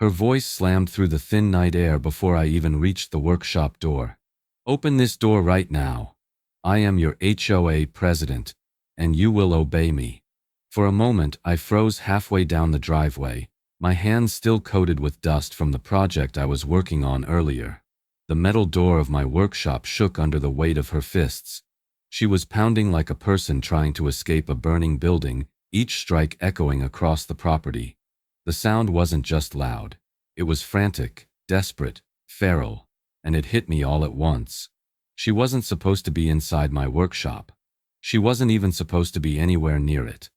Her voice slammed through the thin night air before I even reached the workshop door. "Open this door right now. I am your HOA president, and you will obey me." For a moment, I froze halfway down the driveway, my hands still coated with dust from the project I was working on earlier. The metal door of my workshop shook under the weight of her fists. She was pounding like a person trying to escape a burning building, each strike echoing across the property. The sound wasn't just loud. It was frantic, desperate, feral, and it hit me all at once. She wasn't supposed to be inside my workshop. She wasn't even supposed to be anywhere near it.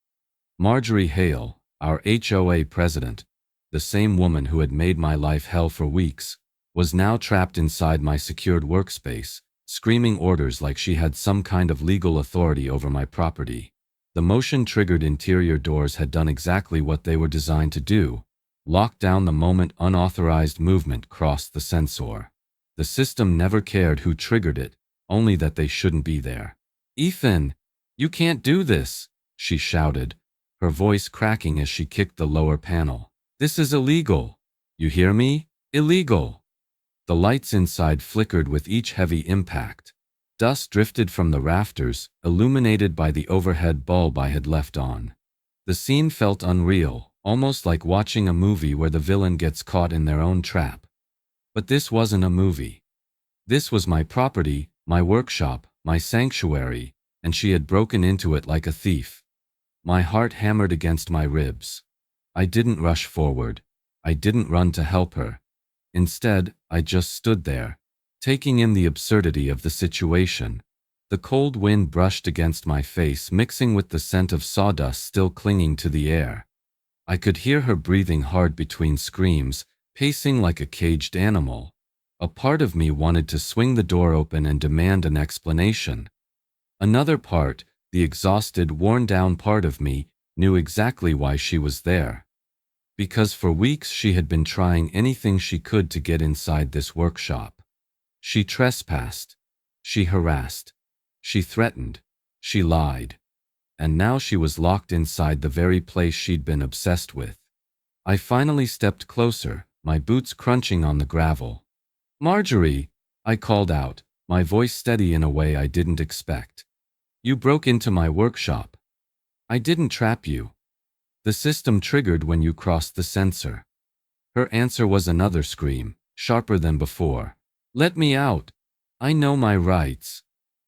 Marjorie Hale, our HOA president, the same woman who had made my life hell for weeks, was now trapped inside my secured workspace, screaming orders like she had some kind of legal authority over my property. The motion-triggered interior doors had done exactly what they were designed to do: lock down the moment unauthorized movement crossed the sensor. The system never cared who triggered it, only that they shouldn't be there. "Ethan, you can't do this," she shouted, her voice cracking as she kicked the lower panel. "This is illegal. You hear me? Illegal." The lights inside flickered with each heavy impact. Dust drifted from the rafters, illuminated by the overhead bulb I had left on. The scene felt unreal, almost like watching a movie where the villain gets caught in their own trap. But this wasn't a movie. This was my property, my workshop, my sanctuary, and she had broken into it like a thief. My heart hammered against my ribs. I didn't rush forward. I didn't run to help her. Instead, I just stood there, taking in the absurdity of the situation. The cold wind brushed against my face, mixing with the scent of sawdust still clinging to the air. I could hear her breathing hard between screams, pacing like a caged animal. A part of me wanted to swing the door open and demand an explanation. Another part, the exhausted, worn-down part of me, knew exactly why she was there. Because for weeks she had been trying anything she could to get inside this workshop. She trespassed. She harassed. She threatened. She lied. And now she was locked inside the very place she'd been obsessed with. I finally stepped closer, my boots crunching on the gravel. "Marjorie," I called out, my voice steady in a way I didn't expect. "You broke into my workshop. I didn't trap you. The system triggered when you crossed the sensor." Her answer was another scream, sharper than before. "Let me out. I know my rights."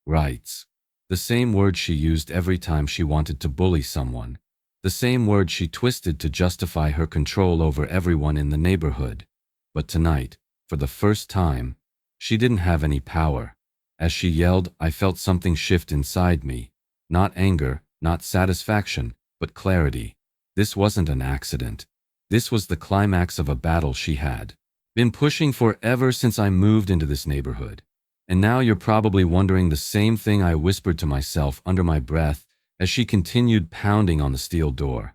Rights. The same word she used every time she wanted to bully someone. The same word she twisted to justify her control over everyone in the neighborhood. But tonight, for the first time, she didn't have any power. As she yelled, I felt something shift inside me. Not anger, not satisfaction, but clarity. This wasn't an accident. This was the climax of a battle she had been pushing for ever since I moved into this neighborhood. And now you're probably wondering the same thing I whispered to myself under my breath as she continued pounding on the steel door.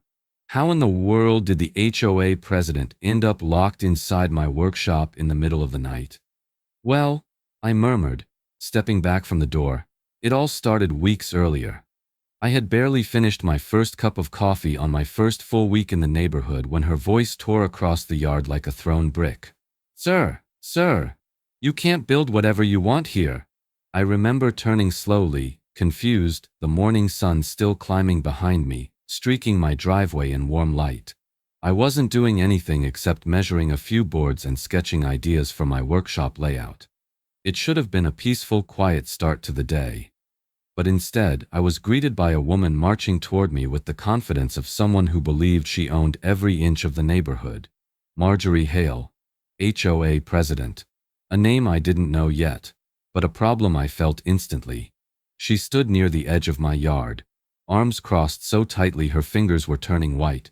How in the world did the HOA president end up locked inside my workshop in the middle of the night? "Well," I murmured, stepping back from the door, "it all started weeks earlier. I had barely finished my first cup of coffee on my first full week in the neighborhood when her voice tore across the yard like a thrown brick. Sir, you can't build whatever you want here." I remember turning slowly, confused, the morning sun still climbing behind me, streaking my driveway in warm light. I wasn't doing anything except measuring a few boards and sketching ideas for my workshop layout. It should have been a peaceful, quiet start to the day. But instead, I was greeted by a woman marching toward me with the confidence of someone who believed she owned every inch of the neighborhood. Marjorie Hale, HOA president. A name I didn't know yet, but a problem I felt instantly. She stood near the edge of my yard, arms crossed so tightly her fingers were turning white,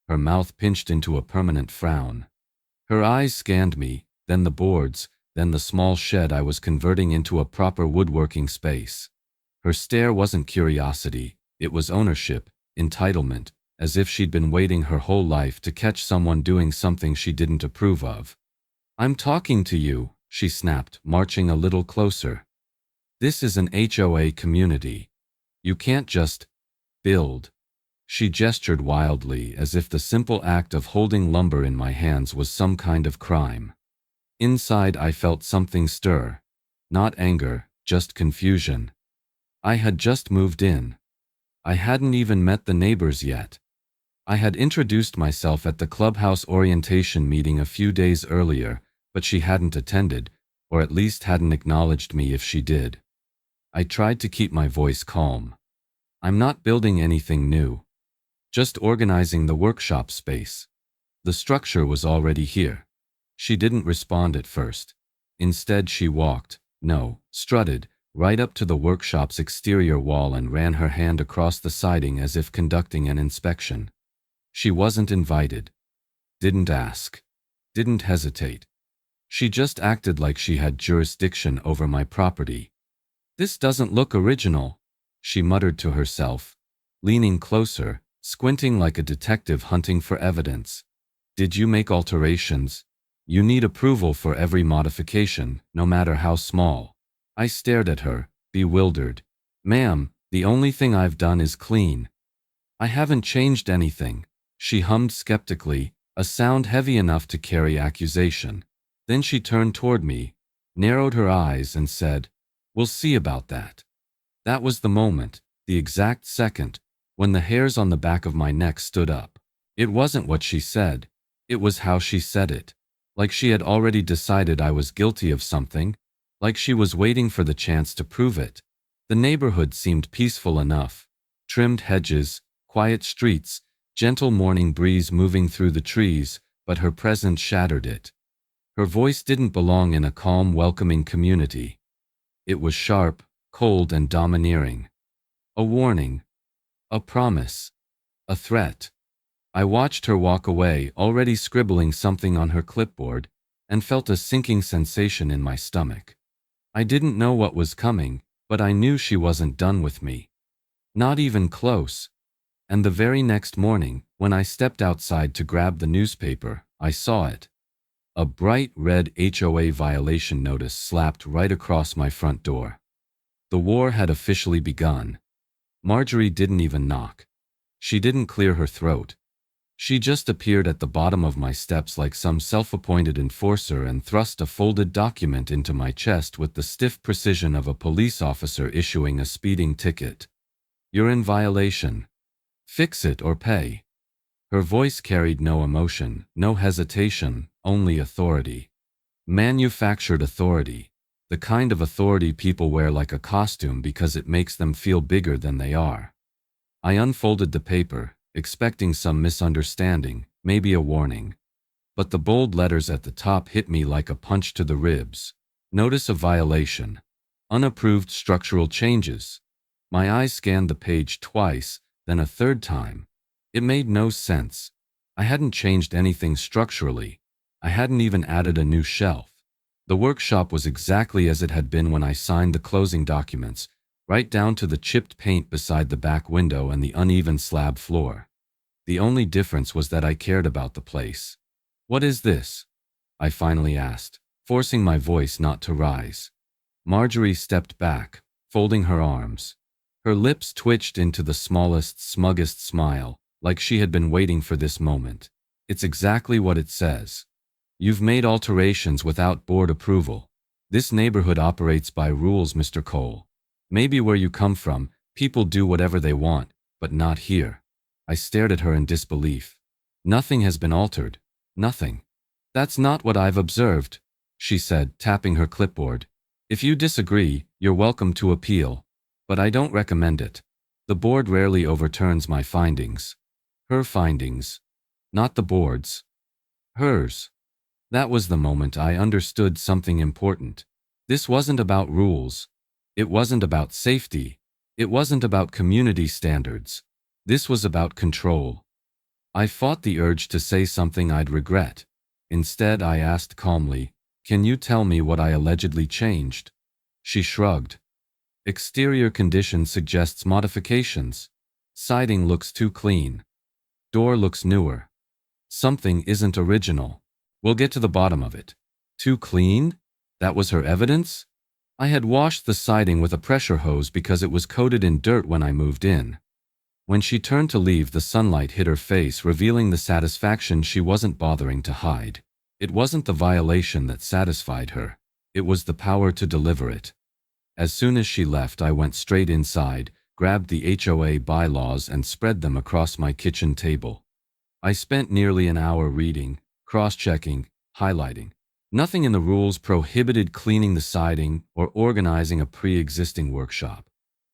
her mouth pinched into a permanent frown. Her eyes scanned me, then the boards, then the small shed I was converting into a proper woodworking space. Her stare wasn't curiosity, it was ownership, entitlement, as if she'd been waiting her whole life to catch someone doing something she didn't approve of. "I'm talking to you," she snapped, marching a little closer. "This is an HOA community. You can't just build. She gestured wildly, as if the simple act of holding lumber in my hands was some kind of crime. Inside I felt something stir. Not anger, just confusion. I had just moved in. I hadn't even met the neighbors yet. I had introduced myself at the clubhouse orientation meeting a few days earlier, but she hadn't attended, or at least hadn't acknowledged me if she did. I tried to keep my voice calm. I'm not building anything new. Just organizing the workshop space. The structure was already here. She didn't respond at first. Instead, she strutted, right up to the workshop's exterior wall and ran her hand across the siding as if conducting an inspection. She wasn't invited. Didn't ask. Didn't hesitate. She just acted like she had jurisdiction over my property. "This doesn't look original," she muttered to herself, leaning closer, squinting like a detective hunting for evidence. "Did you make alterations? You need approval for every modification, no matter how small." I stared at her, bewildered. "Ma'am, the only thing I've done is clean." "I haven't changed anything," she hummed skeptically, a sound heavy enough to carry accusation. Then she turned toward me, narrowed her eyes, and said, "We'll see about that." That was the moment, the exact second, when the hairs on the back of my neck stood up. It wasn't what she said. It was how she said it. Like she had already decided I was guilty of something. Like she was waiting for the chance to prove it. The neighborhood seemed peaceful enough. Trimmed hedges, quiet streets, gentle morning breeze moving through the trees, but her presence shattered it. Her voice didn't belong in a calm, welcoming community. It was sharp, cold, and domineering. A warning. A promise. A threat. I watched her walk away, already scribbling something on her clipboard, and felt a sinking sensation in my stomach. I didn't know what was coming, but I knew she wasn't done with me. Not even close. And the very next morning, when I stepped outside to grab the newspaper, I saw it. A bright red HOA violation notice slapped right across my front door. The war had officially begun. Marjorie didn't even knock. She didn't clear her throat. She just appeared at the bottom of my steps like some self-appointed enforcer and thrust a folded document into my chest with the stiff precision of a police officer issuing a speeding ticket. "You're in violation. Fix it or pay." Her voice carried no emotion, no hesitation, only authority. Manufactured authority. The kind of authority people wear like a costume because it makes them feel bigger than they are. I unfolded the paper, expecting some misunderstanding, maybe a warning. But the bold letters at the top hit me like a punch to the ribs. Notice of violation. Unapproved structural changes. My eyes scanned the page twice, then a third time. It made no sense. I hadn't changed anything structurally. I hadn't even added a new shelf. The workshop was exactly as it had been when I signed the closing documents, right down to the chipped paint beside the back window and the uneven slab floor. The only difference was that I cared about the place. "What is this?" I finally asked, forcing my voice not to rise. Marjorie stepped back, folding her arms. Her lips twitched into the smallest, smuggest smile, like she had been waiting for this moment. "It's exactly what it says. You've made alterations without board approval. This neighborhood operates by rules, Mr. Cole. Maybe where you come from, people do whatever they want, but not here." I stared at her in disbelief. "Nothing has been altered. Nothing." "That's not what I've observed," she said, tapping her clipboard. "If you disagree, you're welcome to appeal. But I don't recommend it. The board rarely overturns my findings." Her findings. Not the board's. Hers. That was the moment I understood something important. This wasn't about rules. It wasn't about safety. It wasn't about community standards. This was about control. I fought the urge to say something I'd regret. Instead, I asked calmly, "Can you tell me what I allegedly changed?" She shrugged. "Exterior condition suggests modifications. Siding looks too clean. Door looks newer. Something isn't original. We'll get to the bottom of it." Too clean? That was her evidence? I had washed the siding with a pressure hose because it was coated in dirt when I moved in. When she turned to leave, the sunlight hit her face, revealing the satisfaction she wasn't bothering to hide. It wasn't the violation that satisfied her. It was the power to deliver it. As soon as she left, I went straight inside, grabbed the HOA bylaws and spread them across my kitchen table. I spent nearly an hour reading, cross-checking, highlighting. Nothing in the rules prohibited cleaning the siding or organizing a pre-existing workshop.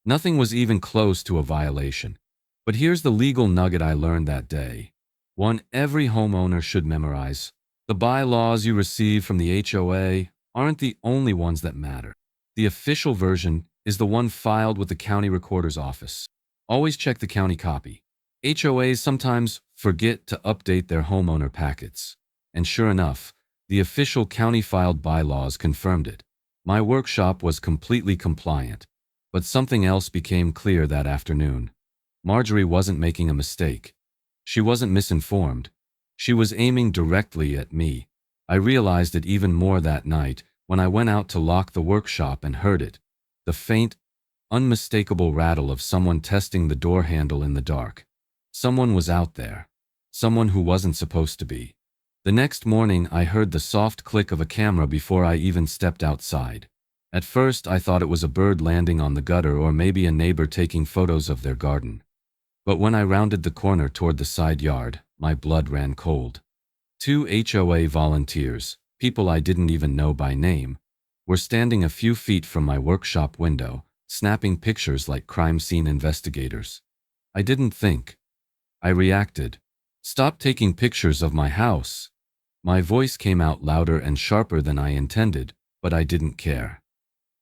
Nothing was even close to a violation. But here's the legal nugget I learned that day. One every homeowner should memorize. The bylaws you receive from the HOA aren't the only ones that matter. The official version is the one filed with the county recorder's office. Always check the county copy. HOAs sometimes forget to update their homeowner packets. And sure enough, the official county-filed bylaws confirmed it. My workshop was completely compliant. But something else became clear that afternoon. Marjorie wasn't making a mistake. She wasn't misinformed. She was aiming directly at me. I realized it even more that night when I went out to lock the workshop and heard it. The faint, unmistakable rattle of someone testing the door handle in the dark. Someone was out there. Someone who wasn't supposed to be. The next morning, I heard the soft click of a camera before I even stepped outside. At first, I thought it was a bird landing on the gutter or maybe a neighbor taking photos of their garden. But when I rounded the corner toward the side yard, my blood ran cold. 2 HOA volunteers, people I didn't even know by name, were standing a few feet from my workshop window, snapping pictures like crime scene investigators. I didn't think. I reacted. "Stop taking pictures of my house." My voice came out louder and sharper than I intended, but I didn't care.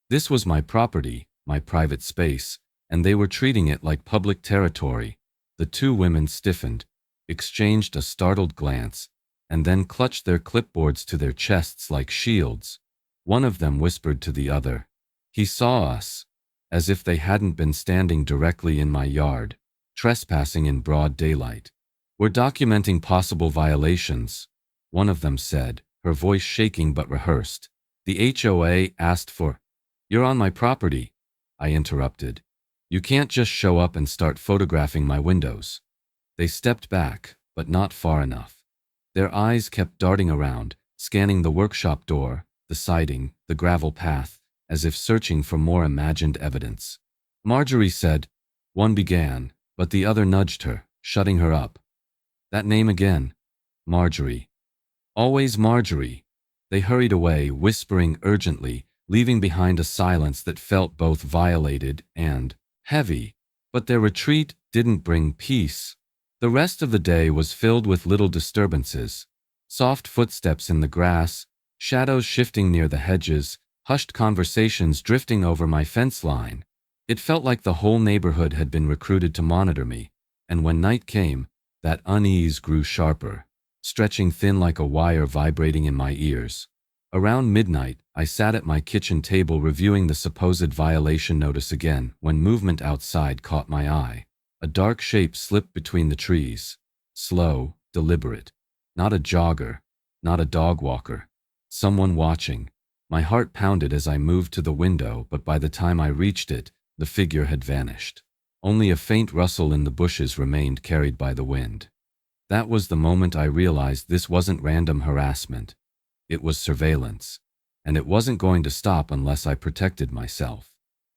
This was my property, my private space, and they were treating it like public territory. The 2 women stiffened, exchanged a startled glance, and then clutched their clipboards to their chests like shields. One of them whispered to the other, "He saw us," as if they hadn't been standing directly in my yard, trespassing in broad daylight. "We're documenting possible violations," one of them said, her voice shaking but rehearsed. "The HOA asked for—" "You're on my property," I interrupted. "You can't just show up and start photographing my windows." They stepped back, but not far enough. Their eyes kept darting around, scanning the workshop door, the siding, the gravel path, as if searching for more imagined evidence. "Marjorie said," one began, but the other nudged her, shutting her up. That name again. Marjorie. Always Marjorie. They hurried away, whispering urgently, leaving behind a silence that felt both violated and heavy. But their retreat didn't bring peace. The rest of the day was filled with little disturbances. Soft footsteps in the grass, shadows shifting near the hedges, hushed conversations drifting over my fence line. It felt like the whole neighborhood had been recruited to monitor me, and when night came, that unease grew sharper, stretching thin like a wire vibrating in my ears. Around midnight, I sat at my kitchen table reviewing the supposed violation notice again when movement outside caught my eye. A dark shape slipped between the trees. Slow, deliberate. Not a jogger, not a dog walker. Someone watching. My heart pounded as I moved to the window, but by the time I reached it, the figure had vanished. Only a faint rustle in the bushes remained, carried by the wind. That was the moment I realized this wasn't random harassment. It was surveillance. And it wasn't going to stop unless I protected myself.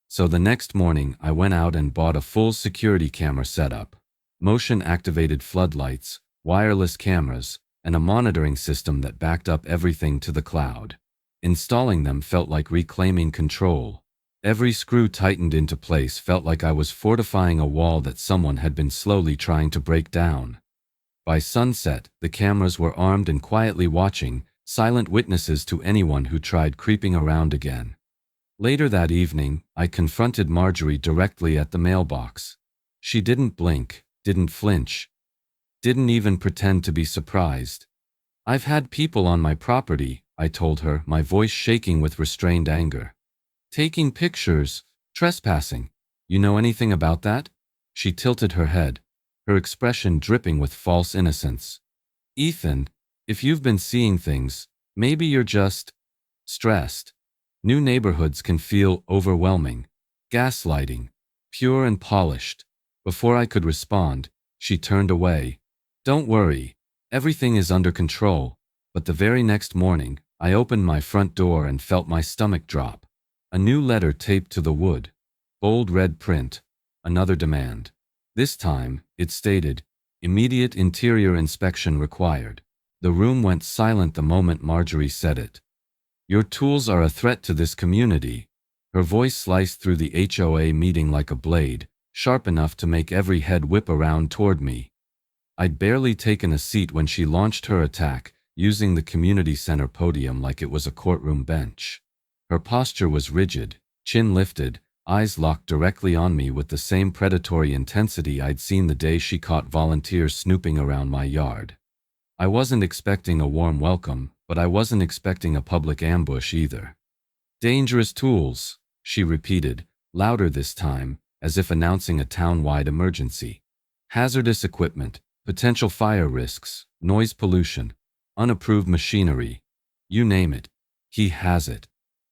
So the next morning, I went out and bought a full security camera setup. Motion-activated floodlights, wireless cameras, and a monitoring system that backed up everything to the cloud. Installing them felt like reclaiming control. Every screw tightened into place felt like I was fortifying a wall that someone had been slowly trying to break down. By sunset, the cameras were armed and quietly watching, silent witnesses to anyone who tried creeping around again. Later that evening, I confronted Marjorie directly at the mailbox. She didn't blink, didn't flinch, didn't even pretend to be surprised. "I've had people on my property," I told her, my voice shaking with restrained anger. "Taking pictures, trespassing. You know anything about that?" She tilted her head, her expression dripping with false innocence. "Ethan, if you've been seeing things, maybe you're just stressed. New neighborhoods can feel overwhelming. Gaslighting, pure and polished. Before I could respond, she turned away. Don't worry, everything is under control. But the very next morning, I opened my front door and felt my stomach drop. A new letter taped to the wood. Bold red print. Another demand. This time, it stated, immediate interior inspection required. The room went silent the moment Marjorie said it. Your tools are a threat to this community. Her voice sliced through the HOA meeting like a blade, sharp enough to make every head whip around toward me. I'd barely taken a seat when she launched her attack, using the community center podium like it was a courtroom bench. Her posture was rigid, chin lifted, eyes locked directly on me with the same predatory intensity I'd seen the day she caught volunteers snooping around my yard. I wasn't expecting a warm welcome, but I wasn't expecting a public ambush either. Dangerous tools, she repeated, louder this time, as if announcing a town-wide emergency. Hazardous equipment, potential fire risks, noise pollution, unapproved machinery. You name it. He has it.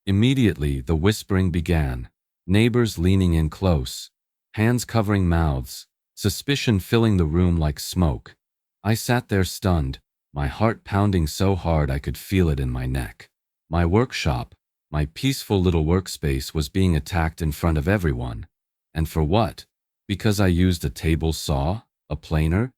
Immediately, the whispering began. Neighbors leaning in close, hands covering mouths, suspicion filling the room like smoke. I sat there stunned, my heart pounding so hard I could feel it in my neck. My workshop, my peaceful little workspace, was being attacked in front of everyone. And for what? Because I used a table saw? A planer?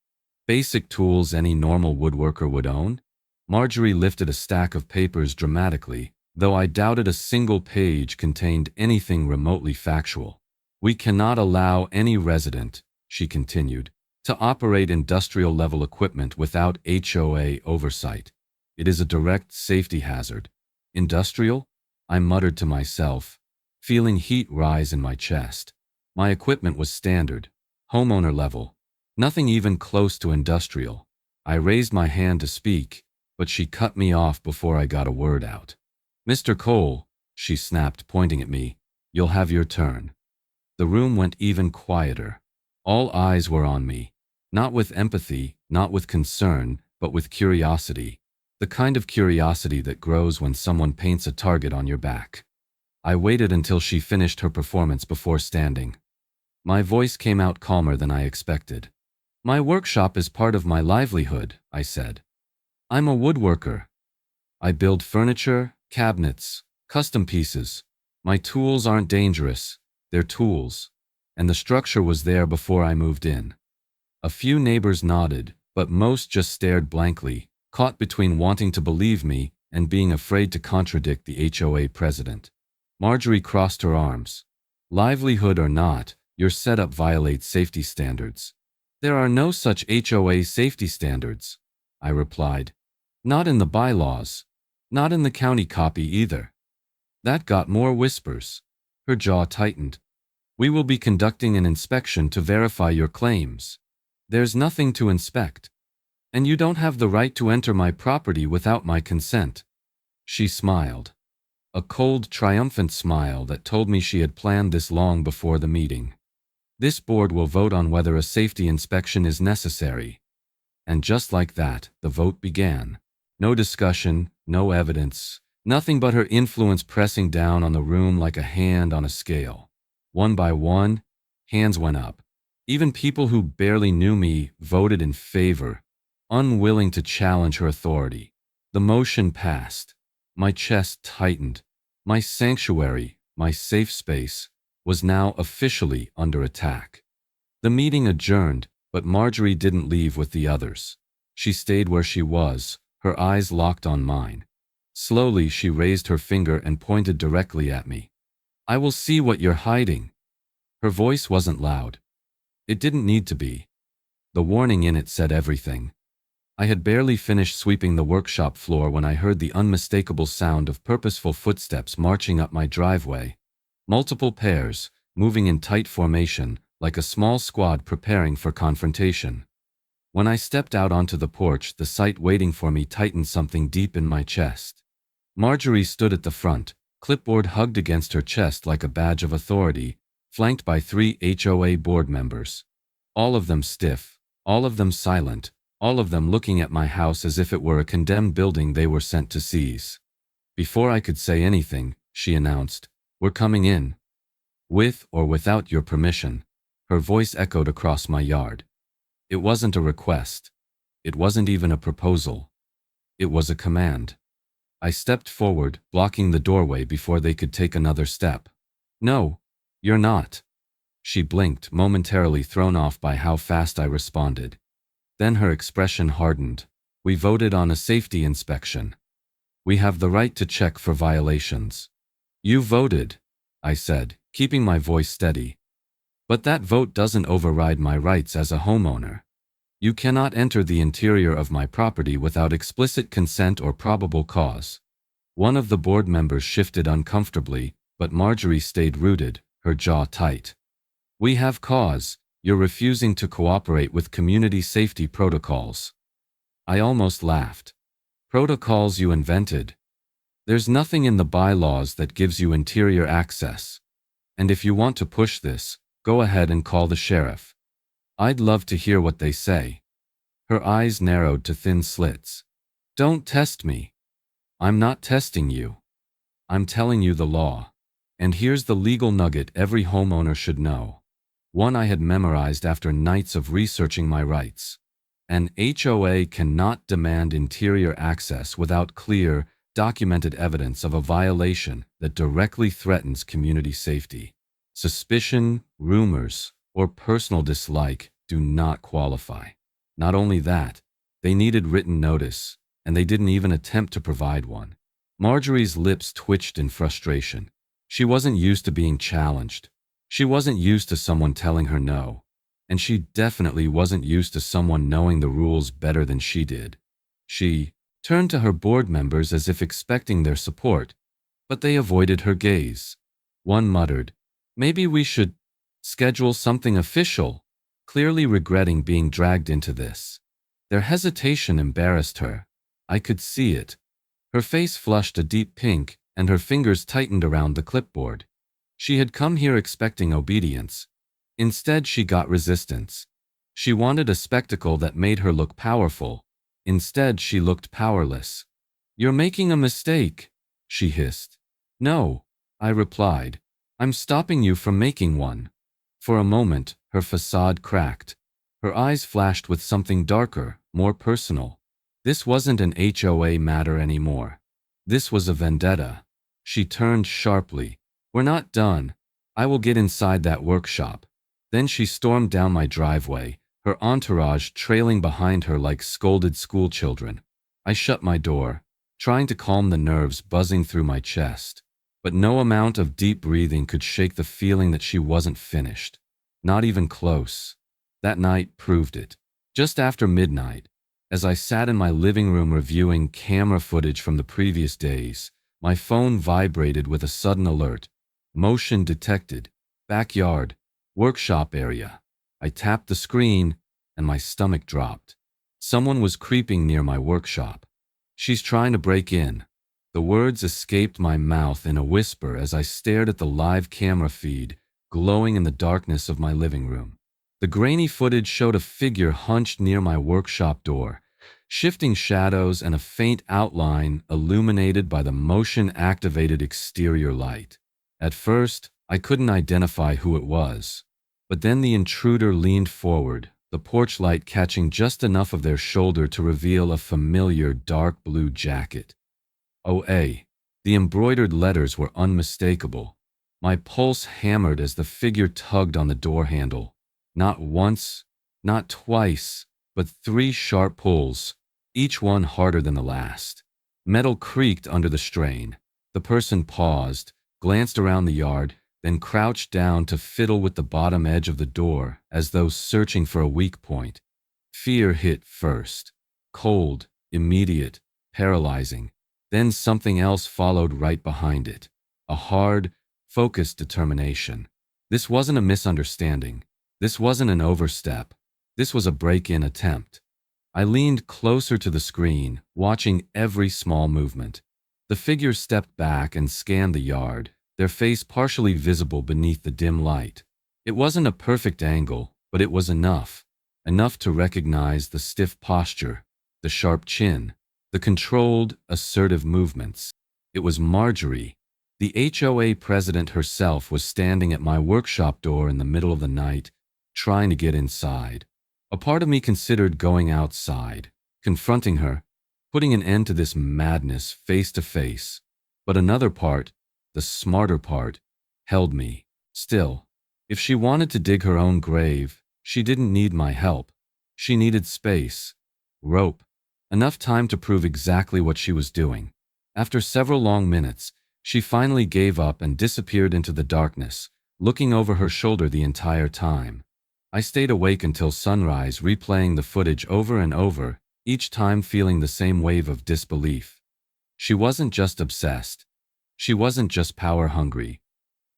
Basic tools any normal woodworker would own? Marjorie lifted a stack of papers dramatically, though I doubted a single page contained anything remotely factual. We cannot allow any resident, she continued, to operate industrial-level equipment without HOA oversight. It is a direct safety hazard. Industrial? I muttered to myself, feeling heat rise in my chest. My equipment was standard, homeowner level, nothing even close to industrial. I raised my hand to speak, but she cut me off before I got a word out. Mr. Cole, she snapped, pointing at me, you'll have your turn. The room went even quieter. All eyes were on me, not with empathy, not with concern, but with curiosity. The kind of curiosity that grows when someone paints a target on your back. I waited until she finished her performance before standing. My voice came out calmer than I expected. My workshop is part of my livelihood, I said. I'm a woodworker. I build furniture, cabinets, custom pieces. My tools aren't dangerous, they're tools. And the structure was there before I moved in. A few neighbors nodded, but most just stared blankly, caught between wanting to believe me and being afraid to contradict the HOA president. Marjorie crossed her arms. Livelihood or not, your setup violates safety standards. There are no such HOA safety standards, I replied. Not in the bylaws. Not in the county copy either. That got more whispers. Her jaw tightened. We will be conducting an inspection to verify your claims. There's nothing to inspect. And you don't have the right to enter my property without my consent. She smiled. A cold, triumphant smile that told me she had planned this long before the meeting. This board will vote on whether a safety inspection is necessary. And just like that, the vote began. No discussion, no evidence, nothing but her influence pressing down on the room like a hand on a scale. One by one, hands went up. Even people who barely knew me voted in favor, unwilling to challenge her authority. The motion passed. My chest tightened. My sanctuary, my safe space, was now officially under attack. The meeting adjourned, but Marjorie didn't leave with the others. She stayed where she was, her eyes locked on mine. Slowly, she raised her finger and pointed directly at me. I will see what you're hiding. Her voice wasn't loud. It didn't need to be. The warning in it said everything. I had barely finished sweeping the workshop floor when I heard the unmistakable sound of purposeful footsteps marching up my driveway. Multiple pairs, moving in tight formation, like a small squad preparing for confrontation. When I stepped out onto the porch, the sight waiting for me tightened something deep in my chest. Marjorie stood at the front, clipboard hugged against her chest like a badge of authority, flanked by 3 HOA board members. All of them stiff, all of them silent, all of them looking at my house as if it were a condemned building they were sent to seize. Before I could say anything, she announced, "We're coming in. With or without your permission." Her voice echoed across my yard. It wasn't a request. It wasn't even a proposal. It was a command. I stepped forward, blocking the doorway before they could take another step. No, you're not. She blinked, momentarily thrown off by how fast I responded. Then her expression hardened. We voted on a safety inspection. We have the right to check for violations. You voted, I said, keeping my voice steady. But that vote doesn't override my rights as a homeowner. You cannot enter the interior of my property without explicit consent or probable cause. One of the board members shifted uncomfortably, but Marjorie stayed rooted, her jaw tight. We have cause. You're refusing to cooperate with community safety protocols. I almost laughed. Protocols you invented. There's nothing in the bylaws that gives you interior access. And if you want to push this, go ahead and call the sheriff. I'd love to hear what they say. Her eyes narrowed to thin slits. Don't test me. I'm not testing you. I'm telling you the law. And here's the legal nugget every homeowner should know. One I had memorized after nights of researching my rights. An HOA cannot demand interior access without clear, documented evidence of a violation that directly threatens community safety. Suspicion, rumors, or personal dislike do not qualify. Not only that, they needed written notice, and they didn't even attempt to provide one. Marjorie's lips twitched in frustration. She wasn't used to being challenged. She wasn't used to someone telling her no. And she definitely wasn't used to someone knowing the rules better than she did. She turned to her board members as if expecting their support, but they avoided her gaze. One muttered, "Maybe we should schedule something official," clearly regretting being dragged into this. Their hesitation embarrassed her. I could see it. Her face flushed a deep pink, and her fingers tightened around the clipboard. She had come here expecting obedience. Instead, she got resistance. She wanted a spectacle that made her look powerful. Instead, she looked powerless. "You're making a mistake," she hissed. "No," I replied. "I'm stopping you from making one." For a moment, her facade cracked. Her eyes flashed with something darker, more personal. This wasn't an HOA matter anymore. This was a vendetta. She turned sharply. "We're not done. I will get inside that workshop." Then she stormed down my driveway, her entourage trailing behind her like scolded schoolchildren. I shut my door, trying to calm the nerves buzzing through my chest. But no amount of deep breathing could shake the feeling that she wasn't finished. Not even close. That night proved it. Just after midnight, as I sat in my living room reviewing camera footage from the previous days, my phone vibrated with a sudden alert. Motion detected. Backyard. Workshop area. I tapped the screen, and my stomach dropped. Someone was creeping near my workshop. "She's trying to break in." The words escaped my mouth in a whisper as I stared at the live camera feed, glowing in the darkness of my living room. The grainy footage showed a figure hunched near my workshop door, shifting shadows and a faint outline illuminated by the motion-activated exterior light. At first, I couldn't identify who it was. But then the intruder leaned forward, the porch light catching just enough of their shoulder to reveal a familiar dark blue jacket. HOA. The embroidered letters were unmistakable. My pulse hammered as the figure tugged on the door handle. Not once, not twice, but 3 sharp pulls, each one harder than the last. Metal creaked under the strain. The person paused, glanced around the yard, then crouched down to fiddle with the bottom edge of the door as though searching for a weak point. Fear hit first. Cold, immediate, paralyzing. Then something else followed right behind it. A hard, focused determination. This wasn't a misunderstanding. This wasn't an overstep. This was a break-in attempt. I leaned closer to the screen, watching every small movement. The figure stepped back and scanned the yard, their face partially visible beneath the dim light. It wasn't a perfect angle, but it was enough. Enough to recognize the stiff posture, the sharp chin, the controlled, assertive movements. It was Marjorie. The HOA president herself was standing at my workshop door in the middle of the night, trying to get inside. A part of me considered going outside, confronting her, putting an end to this madness face to face. But another part, the smarter part, held me. Still, if she wanted to dig her own grave, she didn't need my help. She needed space, rope, enough time to prove exactly what she was doing. After several long minutes, she finally gave up and disappeared into the darkness, looking over her shoulder the entire time. I stayed awake until sunrise, replaying the footage over and over, each time feeling the same wave of disbelief. She wasn't just obsessed. She wasn't just power-hungry.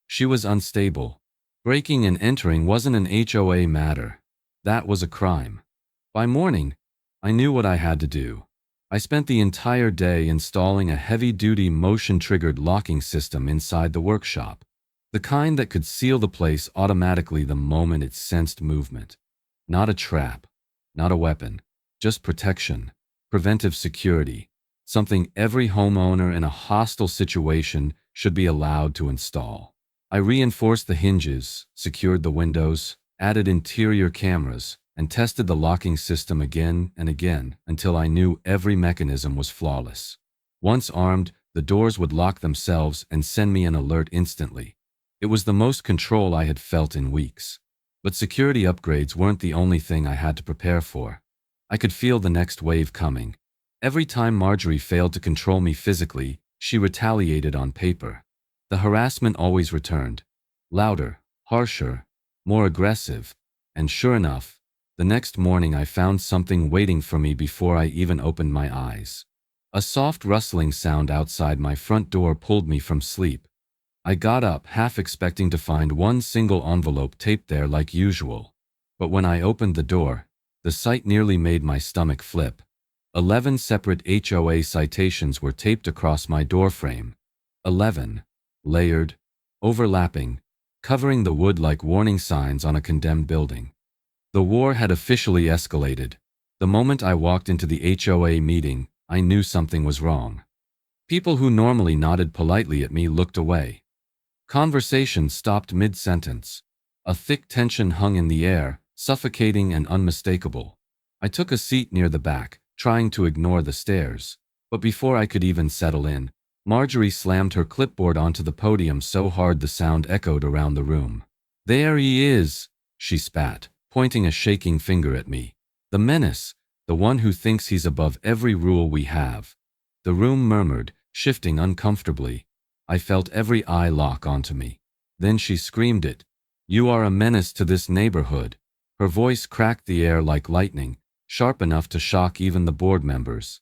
She was unstable. Breaking and entering wasn't an HOA matter. That was a crime. By morning, I knew what I had to do. I spent the entire day installing a heavy-duty motion-triggered locking system inside the workshop, the kind that could seal the place automatically the moment it sensed movement. Not a trap, not a weapon, just protection, preventive security, something every homeowner in a hostile situation should be allowed to install. I reinforced the hinges, secured the windows, added interior cameras, and tested the locking system again and again until I knew every mechanism was flawless. Once armed, the doors would lock themselves and send me an alert instantly. It was the most control I had felt in weeks. But security upgrades weren't the only thing I had to prepare for. I could feel the next wave coming. Every time Marjorie failed to control me physically, she retaliated on paper. The harassment always returned. Louder, harsher, more aggressive. And sure enough, the next morning I found something waiting for me before I even opened my eyes. A soft rustling sound outside my front door pulled me from sleep. I got up, half expecting to find one single envelope taped there like usual. But when I opened the door, the sight nearly made my stomach flip. 11 separate HOA citations were taped across my doorframe. 11, layered, overlapping, covering the wood like warning signs on a condemned building. The war had officially escalated. The moment I walked into the HOA meeting, I knew something was wrong. People who normally nodded politely at me looked away. Conversation stopped mid-sentence. A thick tension hung in the air, suffocating and unmistakable. I took a seat near the back, trying to ignore the stares. But before I could even settle in, Marjorie slammed her clipboard onto the podium so hard the sound echoed around the room. "There he is," she spat, pointing a shaking finger at me. "The menace, the one who thinks he's above every rule we have." The room murmured, shifting uncomfortably. I felt every eye lock onto me. Then she screamed it. "You are a menace to this neighborhood." Her voice cracked the air like lightning, sharp enough to shock even the board members.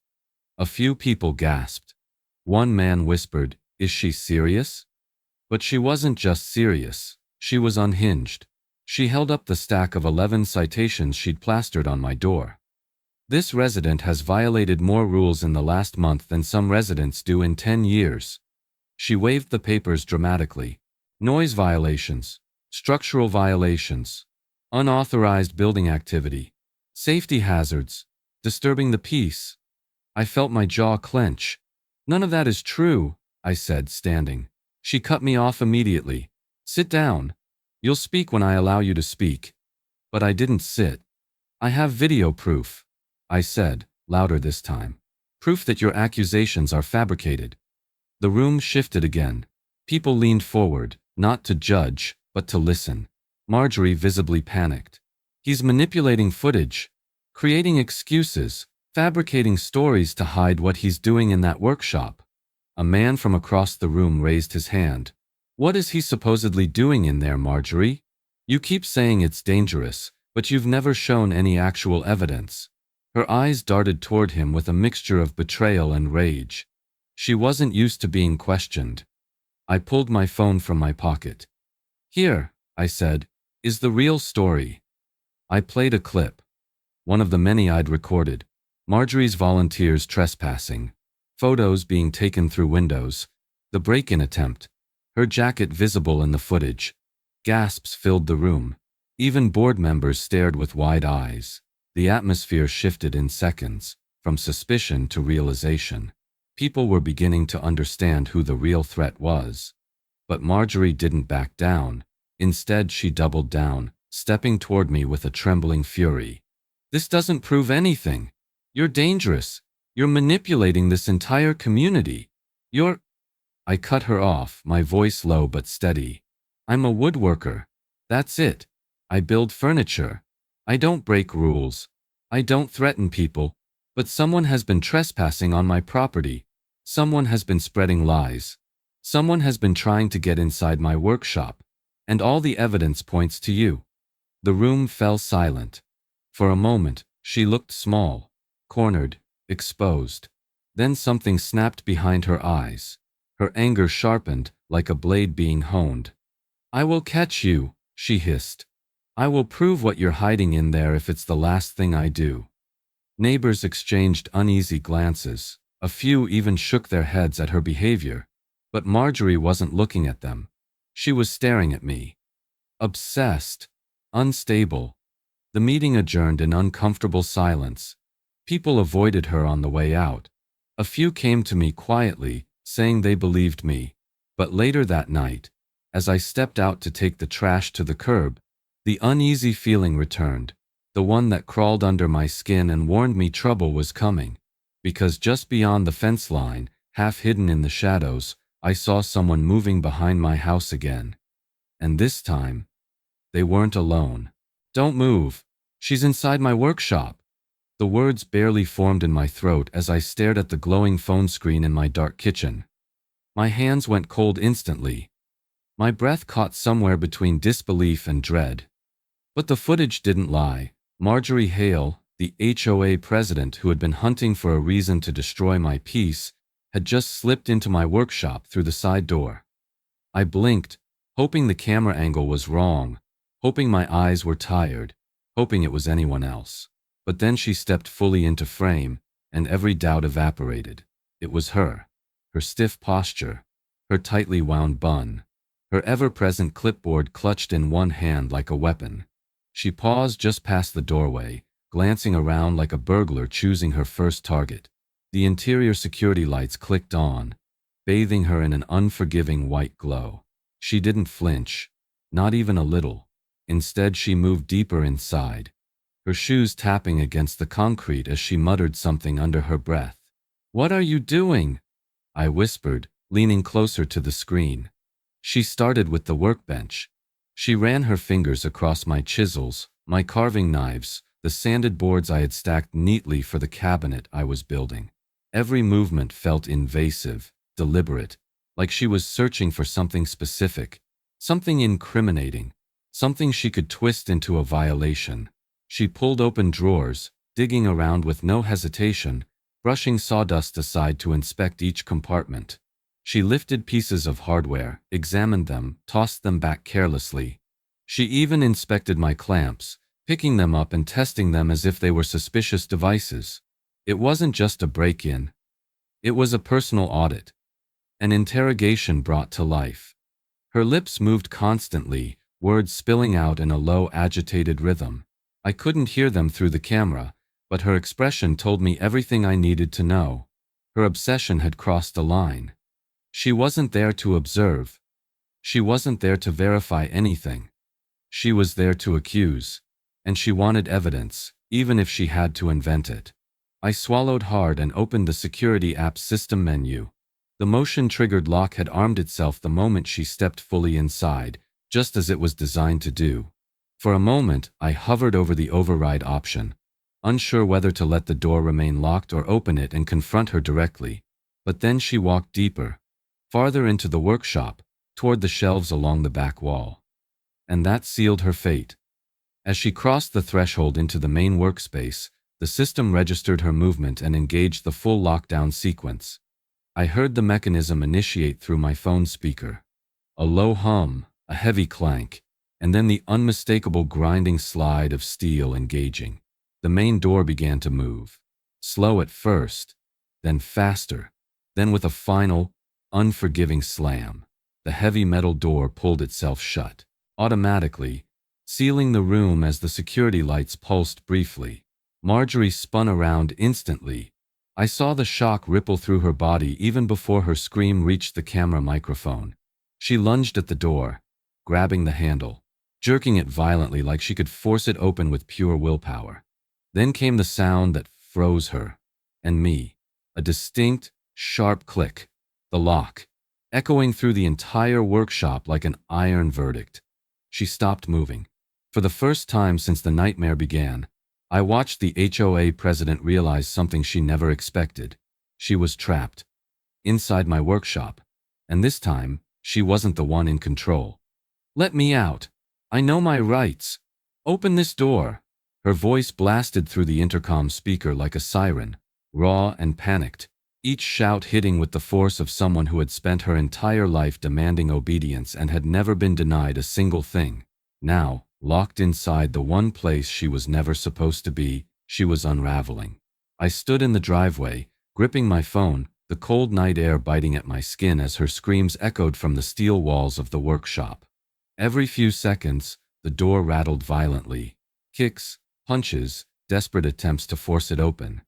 A few people gasped. One man whispered, "Is she serious?" But she wasn't just serious. She was unhinged. She held up the stack of 11 citations she'd plastered on my door. "This resident has violated more rules in the last month than some residents do in 10 years. She waved the papers dramatically. "Noise violations, structural violations, unauthorized building activity, safety hazards, disturbing the peace." I felt my jaw clench. "None of that is true," I said, standing. She cut me off immediately. "Sit down. You'll speak when I allow you to speak." But I didn't sit. "I have video proof," I said, louder this time. "Proof that your accusations are fabricated." The room shifted again. People leaned forward, not to judge, but to listen. Marjorie visibly panicked. "He's manipulating footage, creating excuses, fabricating stories to hide what he's doing in that workshop." A man from across the room raised his hand. "What is he supposedly doing in there, Marjorie? You keep saying it's dangerous, but you've never shown any actual evidence." Her eyes darted toward him with a mixture of betrayal and rage. She wasn't used to being questioned. I pulled my phone from my pocket. "Here," I said, "is the real story." I played a clip. One of the many I'd recorded. Marjorie's volunteers trespassing. Photos being taken through windows. The break-in attempt. Her jacket visible in the footage. Gasps filled the room. Even board members stared with wide eyes. The atmosphere shifted in seconds, from suspicion to realization. People were beginning to understand who the real threat was. But Marjorie didn't back down. Instead, she doubled down, stepping toward me with a trembling fury. "This doesn't prove anything. You're dangerous. You're manipulating this entire community. You're—" I cut her off, my voice low but steady. "I'm a woodworker. That's it. I build furniture. I don't break rules. I don't threaten people. But someone has been trespassing on my property. Someone has been spreading lies. Someone has been trying to get inside my workshop. And all the evidence points to you." The room fell silent. For a moment, she looked small, cornered, exposed. Then something snapped behind her eyes. Her anger sharpened, like a blade being honed. "I will catch you," she hissed. "I will prove what you're hiding in there if it's the last thing I do." Neighbors exchanged uneasy glances. A few even shook their heads at her behavior. But Marjorie wasn't looking at them. She was staring at me. Obsessed. Unstable. The meeting adjourned in uncomfortable silence. People avoided her on the way out. A few came to me quietly, saying they believed me. But later that night, as I stepped out to take the trash to the curb, the uneasy feeling returned, the one that crawled under my skin and warned me trouble was coming. Because just beyond the fence line, half hidden in the shadows, I saw someone moving behind my house again. And this time, they weren't alone. "Don't move. She's inside my workshop." The words barely formed in my throat as I stared at the glowing phone screen in my dark kitchen. My hands went cold instantly. My breath caught somewhere between disbelief and dread. But the footage didn't lie. Marjorie Hale, the HOA president who had been hunting for a reason to destroy my peace, had just slipped into my workshop through the side door. I blinked, hoping the camera angle was wrong, hoping my eyes were tired, hoping it was anyone else. But then she stepped fully into frame, and every doubt evaporated. It was her. Her stiff posture, her tightly wound bun, her ever-present clipboard clutched in one hand like a weapon. She paused just past the doorway, glancing around like a burglar choosing her first target. The interior security lights clicked on, bathing her in an unforgiving white glow. She didn't flinch, not even a little. Instead, she moved deeper inside, her shoes tapping against the concrete as she muttered something under her breath. "What are you doing?" I whispered, leaning closer to the screen. She started with the workbench. She ran her fingers across my chisels, my carving knives, the sanded boards I had stacked neatly for the cabinet I was building. Every movement felt invasive, deliberate, like she was searching for something specific, something incriminating, something she could twist into a violation. She pulled open drawers, digging around with no hesitation, brushing sawdust aside to inspect each compartment. She lifted pieces of hardware, examined them, tossed them back carelessly. She even inspected my clamps, picking them up and testing them as if they were suspicious devices. It wasn't just a break-in. It was a personal audit, an interrogation brought to life. Her lips moved constantly, words spilling out in a low, agitated rhythm. I couldn't hear them through the camera, but her expression told me everything I needed to know. Her obsession had crossed a line. She wasn't there to observe. She wasn't there to verify anything. She was there to accuse. And she wanted evidence, even if she had to invent it. I swallowed hard and opened the security app's system menu. The motion-triggered lock had armed itself the moment she stepped fully inside, just as it was designed to do. For a moment, I hovered over the override option, unsure whether to let the door remain locked or open it and confront her directly. But then she walked deeper, farther into the workshop, toward the shelves along the back wall. And that sealed her fate. As she crossed the threshold into the main workspace, the system registered her movement and engaged the full lockdown sequence. I heard the mechanism initiate through my phone speaker. A low hum, a heavy clank, and then the unmistakable grinding slide of steel engaging. The main door began to move. Slow at first, then faster, then with a final, unforgiving slam. The heavy metal door pulled itself shut, automatically, sealing the room as the security lights pulsed briefly. Marjorie spun around instantly. I saw the shock ripple through her body even before her scream reached the camera microphone. She lunged at the door, grabbing the handle. jerking it violently like she could force it open with pure willpower. Then came the sound that froze her and me. A distinct, sharp click. The lock, echoing through the entire workshop like an iron verdict. She stopped moving. For the first time since the nightmare began, I watched the HOA president realize something she never expected. She was trapped. Inside my workshop. And this time, she wasn't the one in control. "Let me out. I know my rights. Open this door." Her voice blasted through the intercom speaker like a siren, raw and panicked, each shout hitting with the force of someone who had spent her entire life demanding obedience and had never been denied a single thing. Now, locked inside the one place she was never supposed to be, she was unraveling. I stood in the driveway, gripping my phone, the cold night air biting at my skin as her screams echoed from the steel walls of the workshop. Every few seconds, the door rattled violently. Kicks, punches, desperate attempts to force it open.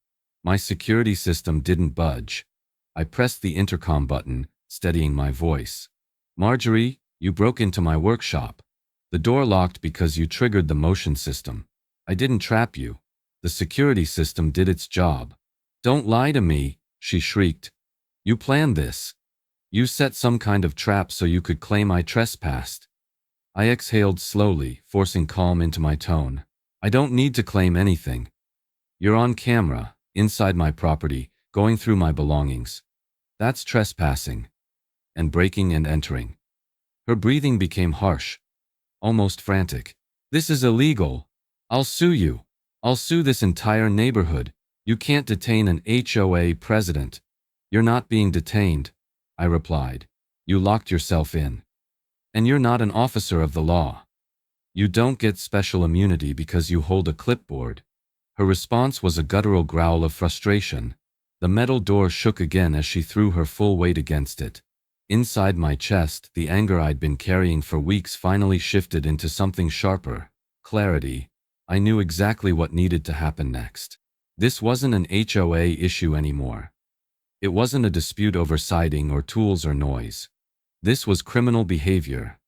My security system didn't budge. I pressed the intercom button, steadying my voice. "Marjorie, you broke into my workshop. The door locked because you triggered the motion system. I didn't trap you. The security system did its job." "Don't lie to me," she shrieked. "You planned this. You set some kind of trap so you could claim I trespassed." I exhaled slowly, forcing calm into my tone. "I don't need to claim anything. You're on camera, inside my property, going through my belongings. That's trespassing. And breaking and entering." Her breathing became harsh, almost frantic. "This is illegal. I'll sue you. I'll sue this entire neighborhood. You can't detain an HOA president." "You're not being detained," I replied. "You locked yourself in. And you're not an officer of the law. You don't get special immunity because you hold a clipboard." Her response was a guttural growl of frustration. The metal door shook again as she threw her full weight against it. Inside my chest, the anger I'd been carrying for weeks finally shifted into something sharper. Clarity. I knew exactly what needed to happen next. This wasn't an HOA issue anymore. It wasn't a dispute over siding or tools or noise. This was criminal behavior.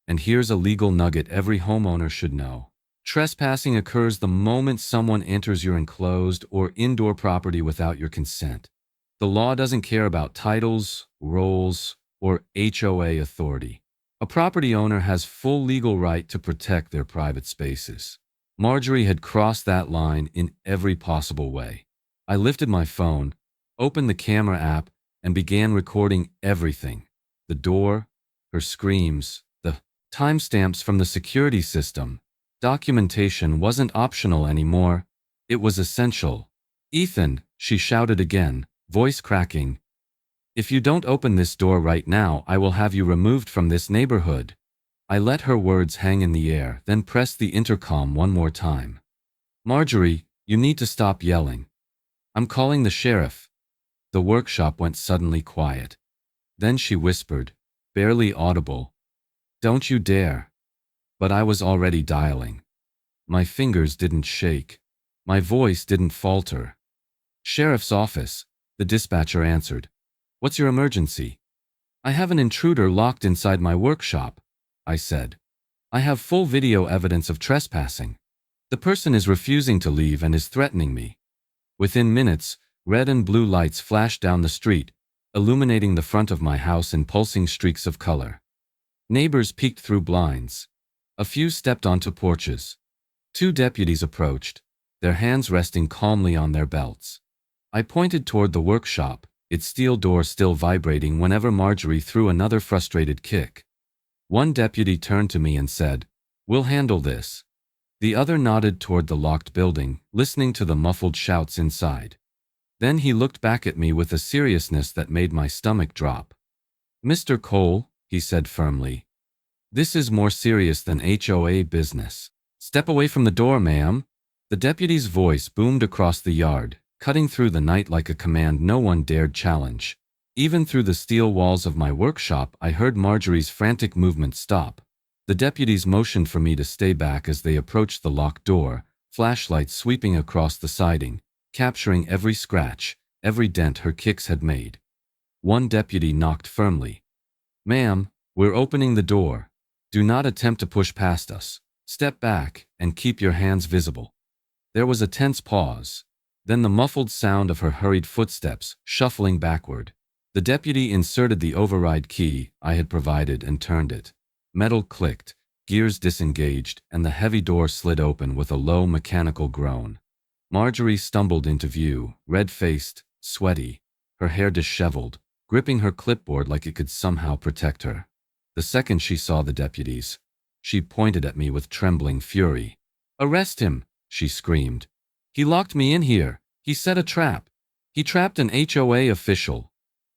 And here's a legal nugget every homeowner should know. Trespassing occurs the moment someone enters your enclosed or indoor property without your consent. The law doesn't care about titles, roles, or HOA authority. A property owner has full legal right to protect their private spaces. Marjorie had crossed that line in every possible way. I lifted my phone, opened the camera app, and began recording everything. The door, her screams, the timestamps from the security system. Documentation wasn't optional anymore. It was essential. "Ethan," she shouted again, voice cracking. "If you don't open this door right now, I will have you removed from this neighborhood." I let her words hang in the air, then pressed the intercom one more time. "Marjorie, you need to stop yelling. I'm calling the sheriff." The workshop went suddenly quiet. Then she whispered, barely audible, "Don't you dare." But I was already dialing. My fingers didn't shake. My voice didn't falter. "Sheriff's office," the dispatcher answered. "What's your emergency?" "I have an intruder locked inside my workshop," I said. "I have full video evidence of trespassing. The person is refusing to leave and is threatening me." Within minutes, red and blue lights flashed down the street, illuminating the front of my house in pulsing streaks of color. Neighbors peeked through blinds. A few stepped onto porches. 2 deputies approached, their hands resting calmly on their belts. I pointed toward the workshop, its steel door still vibrating whenever Marjorie threw another frustrated kick. One deputy turned to me and said, "We'll handle this." The other nodded toward the locked building, listening to the muffled shouts inside. Then he looked back at me with a seriousness that made my stomach drop. "Mr. Cole," he said firmly, "this is more serious than HOA business. Step away from the door, ma'am." The deputy's voice boomed across the yard, cutting through the night like a command no one dared challenge. Even through the steel walls of my workshop, I heard Marjorie's frantic movement stop. The deputies motioned for me to stay back as they approached the locked door, flashlights sweeping across the siding, capturing every scratch, every dent her kicks had made. One deputy knocked firmly. "Ma'am, we're opening the door." Do not attempt to push past us. Step back and keep your hands visible. There was a tense pause, then the muffled sound of her hurried footsteps shuffling backward. The deputy inserted the override key I had provided and turned it. Metal clicked, gears disengaged, and the heavy door slid open with a low mechanical groan. Marjorie stumbled into view, red-faced, sweaty, her hair disheveled, gripping her clipboard like it could somehow protect her. The second she saw the deputies, she pointed at me with trembling fury. "Arrest him!" she screamed. "He locked me in here. He set a trap. He trapped an HOA official."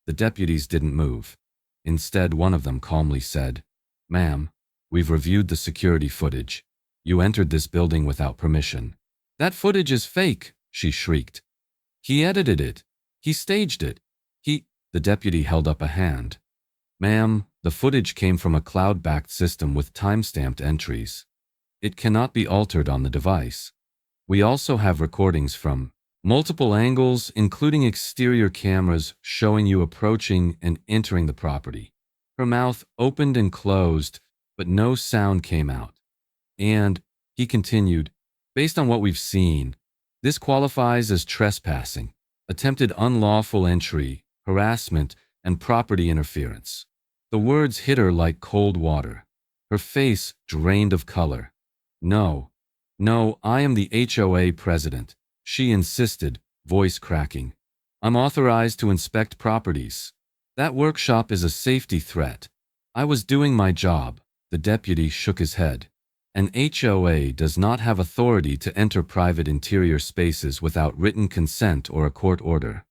The deputies didn't move. Instead, one of them calmly said, "Ma'am, we've reviewed the security footage. You entered this building without permission." "That footage is fake," she shrieked. "He edited it. He staged it. The deputy held up a hand. "Ma'am, the footage came from a cloud-backed system with time-stamped entries. It cannot be altered on the device. We also have recordings from multiple angles, including exterior cameras showing you approaching and entering the property." Her mouth opened and closed, but no sound came out. "And," he continued, "based on what we've seen, this qualifies as trespassing, attempted unlawful entry, harassment, and property interference." The words hit her like cold water. Her face drained of color. No, I am the HOA president," she insisted, voice cracking. "I'm authorized to inspect properties. That workshop is a safety threat. I was doing my job." The deputy shook his head. "An HOA does not have authority to enter private interior spaces without written consent or a court order.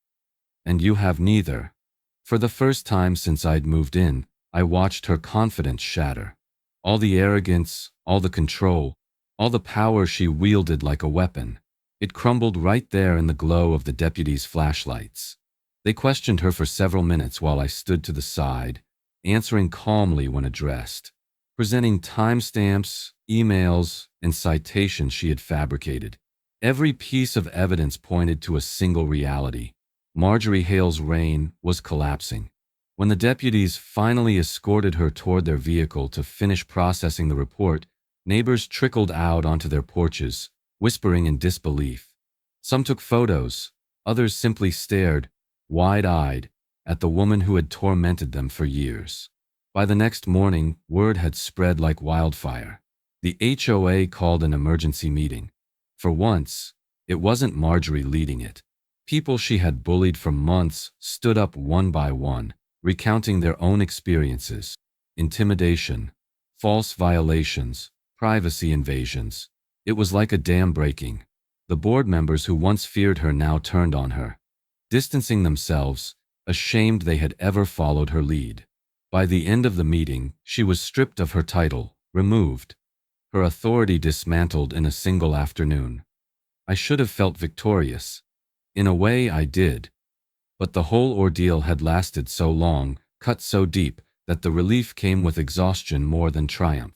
And you have neither." For the first time since I'd moved in, I watched her confidence shatter. All the arrogance, all the control, all the power she wielded like a weapon. It crumbled right there in the glow of the deputies' flashlights. They questioned her for several minutes while I stood to the side, answering calmly when addressed, presenting timestamps, emails, and citations she had fabricated. Every piece of evidence pointed to a single reality. Marjorie Hale's reign was collapsing. When the deputies finally escorted her toward their vehicle to finish processing the report, neighbors trickled out onto their porches, whispering in disbelief. Some took photos, others simply stared, wide-eyed, at the woman who had tormented them for years. By the next morning, word had spread like wildfire. The HOA called an emergency meeting. For once, it wasn't Marjorie leading it. People she had bullied for months stood up one by one, recounting their own experiences: intimidation, false violations, privacy invasions. It was like a dam breaking. The board members who once feared her now turned on her, distancing themselves, ashamed they had ever followed her lead. By the end of the meeting, she was stripped of her title, removed, her authority dismantled in a single afternoon. I should have felt victorious. In a way, I did. But the whole ordeal had lasted so long, cut so deep, that the relief came with exhaustion more than triumph.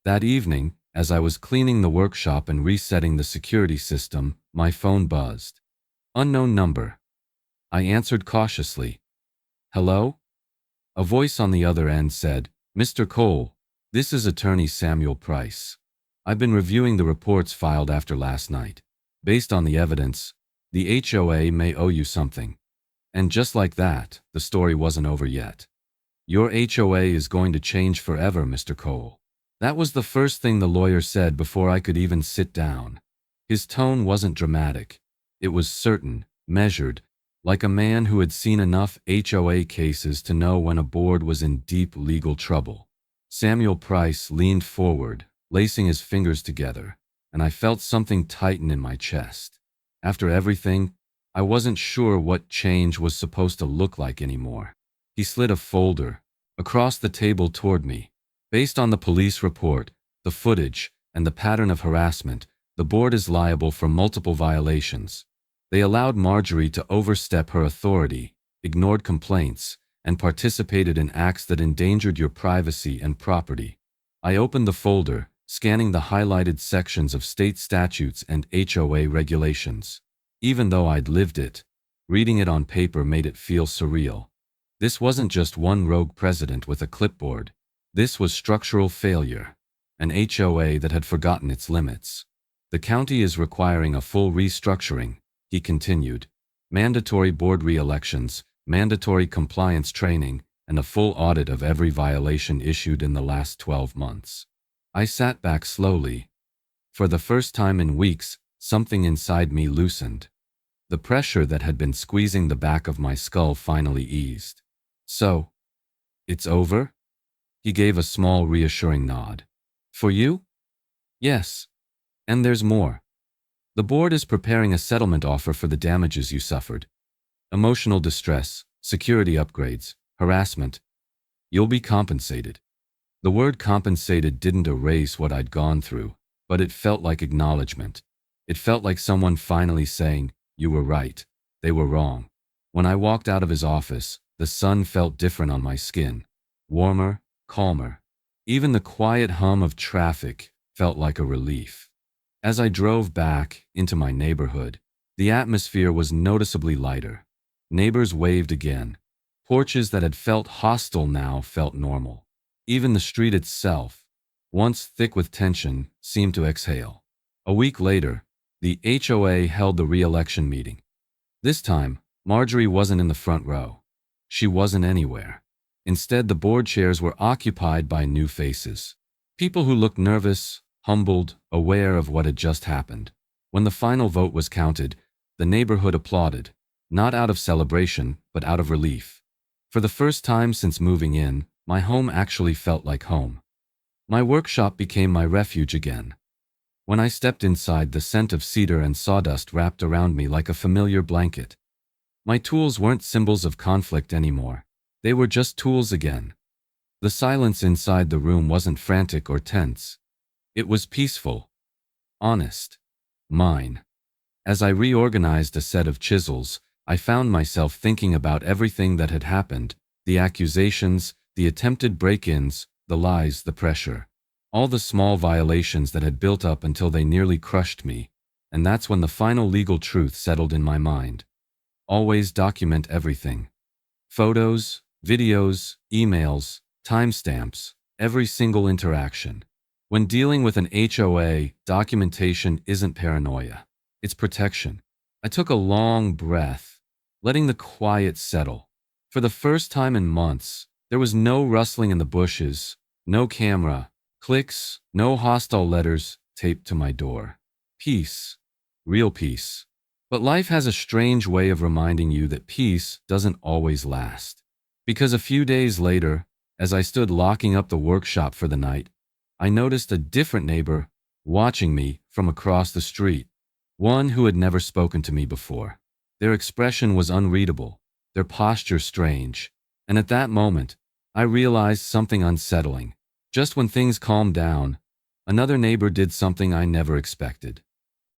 That evening, as I was cleaning the workshop and resetting the security system, my phone buzzed. Unknown number. I answered cautiously. "Hello?" A voice on the other end said, "Mr. Cole, this is Attorney Samuel Price. I've been reviewing the reports filed after last night. Based on the evidence, the HOA may owe you something." And just like that, the story wasn't over yet. "Your HOA is going to change forever, Mr. Cole." That was the first thing the lawyer said before I could even sit down. His tone wasn't dramatic. It was certain, measured, like a man who had seen enough HOA cases to know when a board was in deep legal trouble. Samuel Price leaned forward, lacing his fingers together, and I felt something tighten in my chest. After everything, I wasn't sure what change was supposed to look like anymore. He slid a folder across the table toward me. "Based on the police report, the footage, and the pattern of harassment, the board is liable for multiple violations. They allowed Marjorie to overstep her authority, ignored complaints, and participated in acts that endangered your privacy and property." I opened the folder, scanning the highlighted sections of state statutes and HOA regulations. Even though I'd lived it, reading it on paper made it feel surreal. This wasn't just one rogue president with a clipboard. This was structural failure, an HOA that had forgotten its limits. The county is requiring a full restructuring, he continued. Mandatory board re-elections, mandatory compliance training, and a full audit of every violation issued in the last 12 months. I sat back slowly. For the first time in weeks, something inside me loosened. The pressure that had been squeezing the back of my skull finally eased. So, it's over? He gave a small, reassuring nod. For you? Yes. And there's more. The board is preparing a settlement offer for the damages you suffered. Emotional distress, security upgrades, harassment. You'll be compensated. The word compensated didn't erase what I'd gone through, but it felt like acknowledgement. It felt like someone finally saying, "You were right. They were wrong." When I walked out of his office, the sun felt different on my skin. Warmer, calmer. Even the quiet hum of traffic felt like a relief. As I drove back into my neighborhood, the atmosphere was noticeably lighter. Neighbors waved again. Porches that had felt hostile now felt normal. Even the street itself, once thick with tension, seemed to exhale. A week later, the HOA held the re-election meeting. This time, Marjorie wasn't in the front row. She wasn't anywhere. Instead, the board chairs were occupied by new faces. People who looked nervous, humbled, aware of what had just happened. When the final vote was counted, the neighborhood applauded, not out of celebration, but out of relief. For the first time since moving in, my home actually felt like home. My workshop became my refuge again. When I stepped inside, the scent of cedar and sawdust wrapped around me like a familiar blanket. My tools weren't symbols of conflict anymore. They were just tools again. The silence inside the room wasn't frantic or tense. It was peaceful, honest, mine. As I reorganized a set of chisels, I found myself thinking about everything that had happened, the accusations, the attempted break-ins, the lies, the pressure. All the small violations that had built up until they nearly crushed me, and that's when the final legal truth settled in my mind. Always document everything. Photos, videos, emails, timestamps, every single interaction. When dealing with an HOA, documentation isn't paranoia. It's protection. I took a long breath, letting the quiet settle. For the first time in months, there was no rustling in the bushes, no camera, clicks, no hostile letters taped to my door. Peace. Real peace. But life has a strange way of reminding you that peace doesn't always last. Because a few days later, as I stood locking up the workshop for the night, I noticed a different neighbor watching me from across the street, one who had never spoken to me before. Their expression was unreadable, their posture strange, and at that moment, I realized something unsettling. Just when things calmed down, another neighbor did something I never expected.